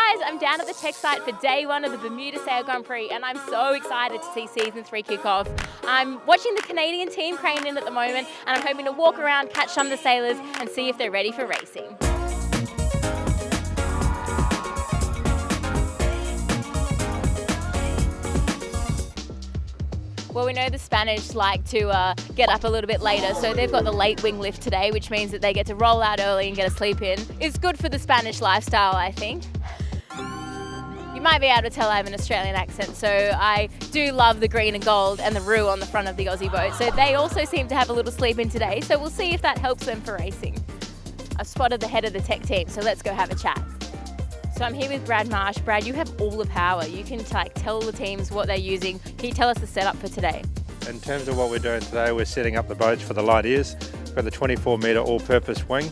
guys, I'm down at the tech site for day one of the Bermuda Sail Grand Prix and I'm so excited to see season 3 kick off. I'm watching the Canadian team crane in at the moment and I'm hoping to walk around, catch some of the sailors and see if they're ready for racing. Well, we know the Spanish like to get up a little bit later, so they've got the late wing lift today, which means that they get to roll out early and get a sleep in. It's good for the Spanish lifestyle, I think. You might be able to tell I have an Australian accent, so I do love the green and gold and the roo on the front of the Aussie boat. So they also seem to have a little sleep in today, so we'll see if that helps them for racing. I've spotted the head of the tech team, so let's go have a chat. So I'm here with Brad Marsh. Brad, you have all the power. You can tell the teams what they're using. Can you tell us the setup for today? In terms of what we're doing today, we're setting up the boats for the light ears. We've got the 24-metre all-purpose wing,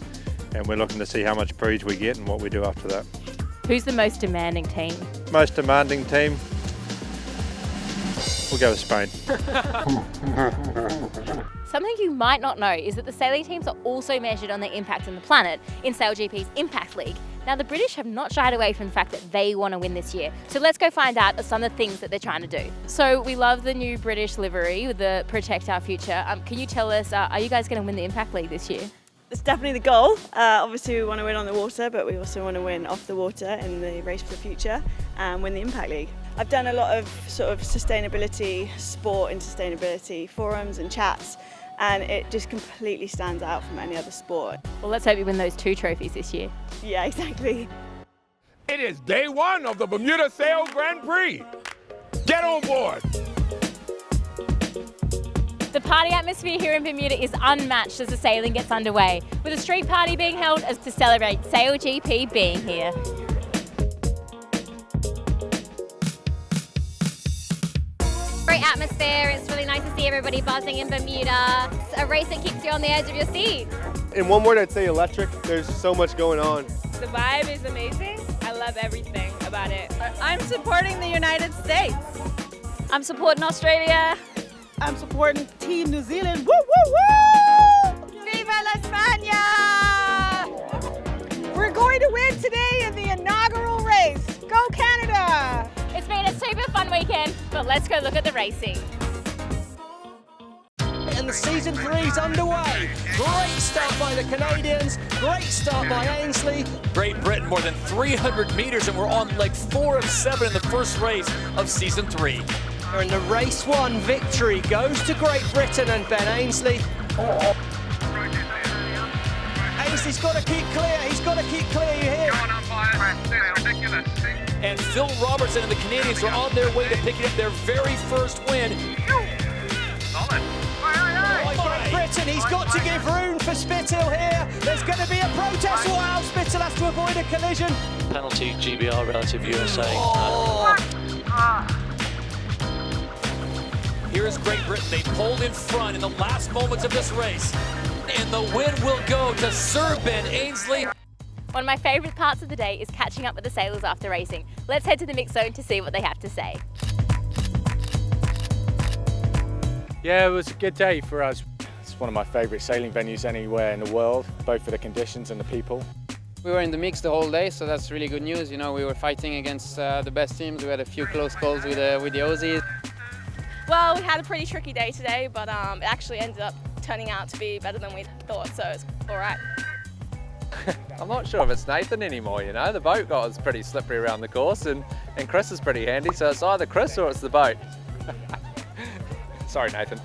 and we're looking to see how much breeze we get and what we do after that. Who's the most demanding team? Most demanding team? We'll go with Spain. Something you might not know is that the sailing teams are also measured on their impact on the planet in SailGP's Impact League. Now, the British have not shied away from the fact that they want to win this year. So let's go find out some of the things that they're trying to do. So we love the new British livery with the Protect Our Future. Can you tell us, are you guys going to win the Impact League this year? It's definitely the goal. Obviously we want to win on the water, but we also want to win off the water in the Race for the Future and win the Impact League. I've done a lot of sort of sustainability, sport and sustainability forums and chats, and it just completely stands out from any other sport. Well, let's hope you win those 2 trophies this year. Yeah, exactly. It is day 1 of the Bermuda Sail Grand Prix. Get on board. The party atmosphere here in Bermuda is unmatched as the sailing gets underway, with a street party being held as to celebrate SailGP being here. Great atmosphere, it's really nice to see everybody buzzing in Bermuda. It's a race that keeps you on the edge of your seat. In one word, I'd say electric. There's so much going on. The vibe is amazing. I love everything about it. I'm supporting the United States. I'm supporting Australia. I'm supporting Team New Zealand. Woo, woo, woo! Viva la España! We're going to win today in the inaugural race. Go Canada! It's been a super fun weekend, but let's go look at the racing. And the season 3's underway. Great start by the Canadians, great start by Ainsley. Great Britain, more than 300 meters, and we're on leg 4 of 7 in the first race of season 3. And the race 1 victory goes to Great Britain and Ben Ainsley. Ainsley's got to keep clear, he's got to keep clear, you hear? And Phil Robertson and the Canadians are on their way to picking up their very first win. Great Britain, he's got to give room for Spittle here. There's going to be a protest. Wow, Spittle has to avoid a collision. Penalty GBR relative USA. Here's Great Britain. They pulled in front in the last moments of this race. And the win will go to Sir Ben Ainsley. One of my favourite parts of the day is catching up with the sailors after racing. Let's head to the mix zone to see what they have to say. Yeah, it was a good day for us. It's one of my favourite sailing venues anywhere in the world, both for the conditions and the people. We were in the mix the whole day, so that's really good news. You know, we were fighting against the best teams. We had a few close calls with the Aussies. Well, we had a pretty tricky day today, but it actually ended up turning out to be better than we thought, so it's all right. I'm not sure if it's Nathan anymore, you know. The boat got us pretty slippery around the course and Chris is pretty handy, so it's either Chris or it's the boat. Sorry, Nathan.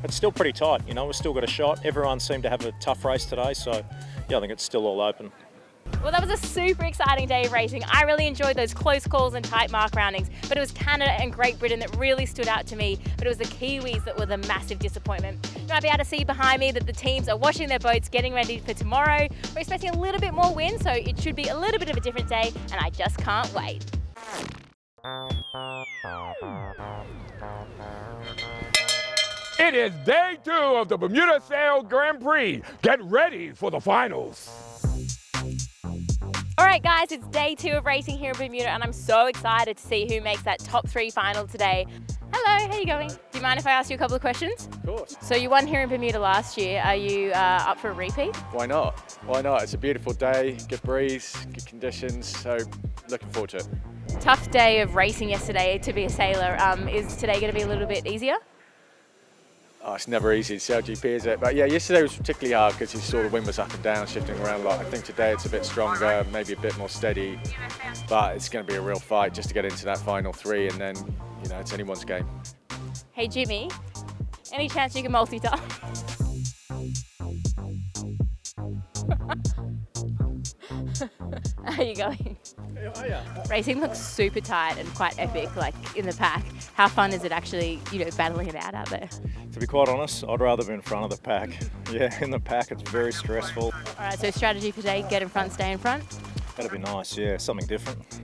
It's still pretty tight, you know. We've still got a shot. Everyone seemed to have a tough race today, so yeah, I think it's still all open. Well, that was a super exciting day of racing. I really enjoyed those close calls and tight mark roundings, but it was Canada and Great Britain that really stood out to me, but it was the Kiwis that were the massive disappointment. You might be able to see behind me that the teams are washing their boats, getting ready for tomorrow. We're expecting a little bit more wind, so it should be a little bit of a different day, and I just can't wait. It is day 2 of the Bermuda Sail Grand Prix. Get ready for the finals. All right, guys, it's day 2 of racing here in Bermuda, and I'm so excited to see who makes that top 3 final today. Hello, how are you going? Do you mind if I ask you a couple of questions? Of course. So you won here in Bermuda last year. Are you up for a repeat? Why not? Why not? It's a beautiful day, good breeze, good conditions, so looking forward to it. Tough day of racing yesterday to be a sailor. Is today going to be a little bit easier? Oh, it's never easy in SailGP, is it? But yeah, yesterday was particularly hard because you saw the wind was up and down, shifting around a lot. I think today it's a bit stronger, maybe a bit more steady, but it's going to be a real fight just to get into that final 3, and then, you know, it's anyone's game. Hey Jimmy, any chance you can multitask? How are you going? Oh, yeah. Racing looks super tight and quite epic, like in the pack. How fun is it actually, battling it out there? To be quite honest, I'd rather be in front of the pack. Yeah, in the pack it's very stressful. All right, so strategy for today, get in front, stay in front? That'd be nice, yeah, something different.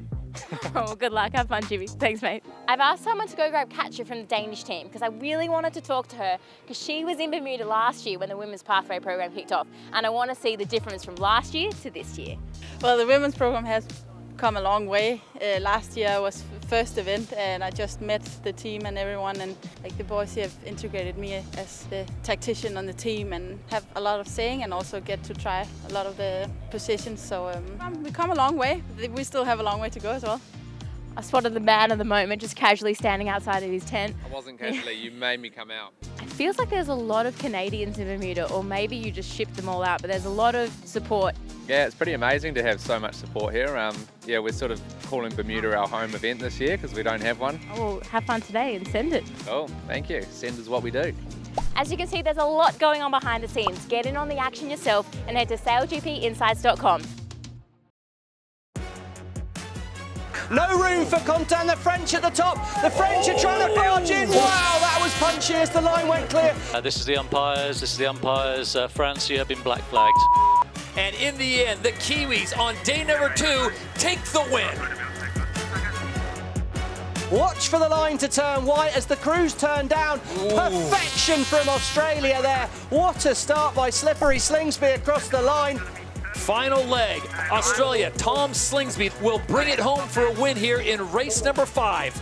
Oh, well, good luck. Have fun, Jimmy. Thanks, mate. I've asked someone to go grab Katja from the Danish team because I really wanted to talk to her because she was in Bermuda last year when the Women's Pathway program kicked off, and I want to see the difference from last year to this year. Well, the women's program has come a long way. Last year was first event and I just met the team and everyone, and like the boys here have integrated me as the tactician on the team and have a lot of saying and also get to try a lot of the positions. So we come a long way. We still have a long way to go as well. I spotted the man at the moment just casually standing outside of his tent. I wasn't casually, you made me come out. It feels like there's a lot of Canadians in Bermuda, or maybe you just shipped them all out, but there's a lot of support. Yeah, it's pretty amazing to have so much support here. Yeah, we're sort of calling Bermuda our home event this year because we don't have one. Oh, well, have fun today and send it. Oh, thank you. Send is what we do. As you can see, there's a lot going on behind the scenes. Get in on the action yourself and head to sailgpinsights.com. No room for contact. The French at the top. The French are trying to barge in. Wow, that was punchy as the line went clear. This is the umpires. France, you have been black flagged. And in the end, the Kiwis on day number 2 take the win. Watch for the line to turn white as the crews turn down. Ooh. Perfection from Australia there. What a start by Slippery Slingsby across the line. Final leg, Australia, Tom Slingsby will bring it home for a win here in race number 5.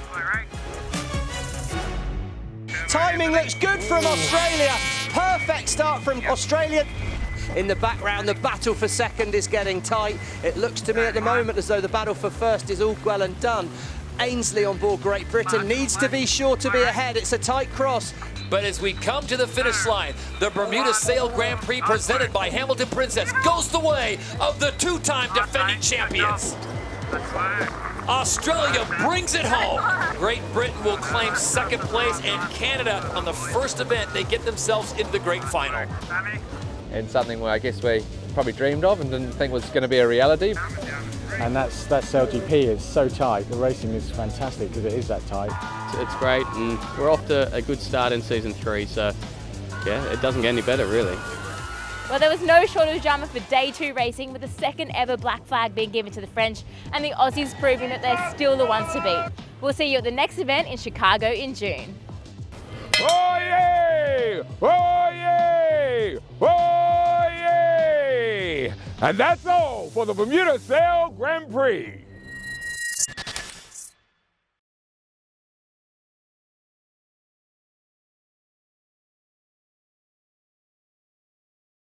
Timing looks good from Australia. Perfect start from Australia. In the background, the battle for second is getting tight. It looks to me at the moment as though the battle for first is all well and done. Ainsley on board Great Britain needs to be sure to be ahead. It's a tight cross. But as we come to the finish line, the Bermuda Sail Grand Prix presented by Hamilton Princess goes the way of the 2-time defending champions. Australia brings it home. Great Britain will claim second place, and Canada, on the first event, they get themselves into the great final. And something where I guess we probably dreamed of and didn't think was going to be a reality. And that's SailGP is so tight. The racing is fantastic because it is that tight. It's great, and we're off to a good start in season 3, so yeah, it doesn't get any better really. Well, there was no shortage of drama for day 2 racing, with the second ever black flag being given to the French and the Aussies proving that they're still the ones to beat. We'll see you at the next event in Chicago in June. Oh yay! Oh yay! Oh yay! And that's all for the Bermuda Sail Grand Prix.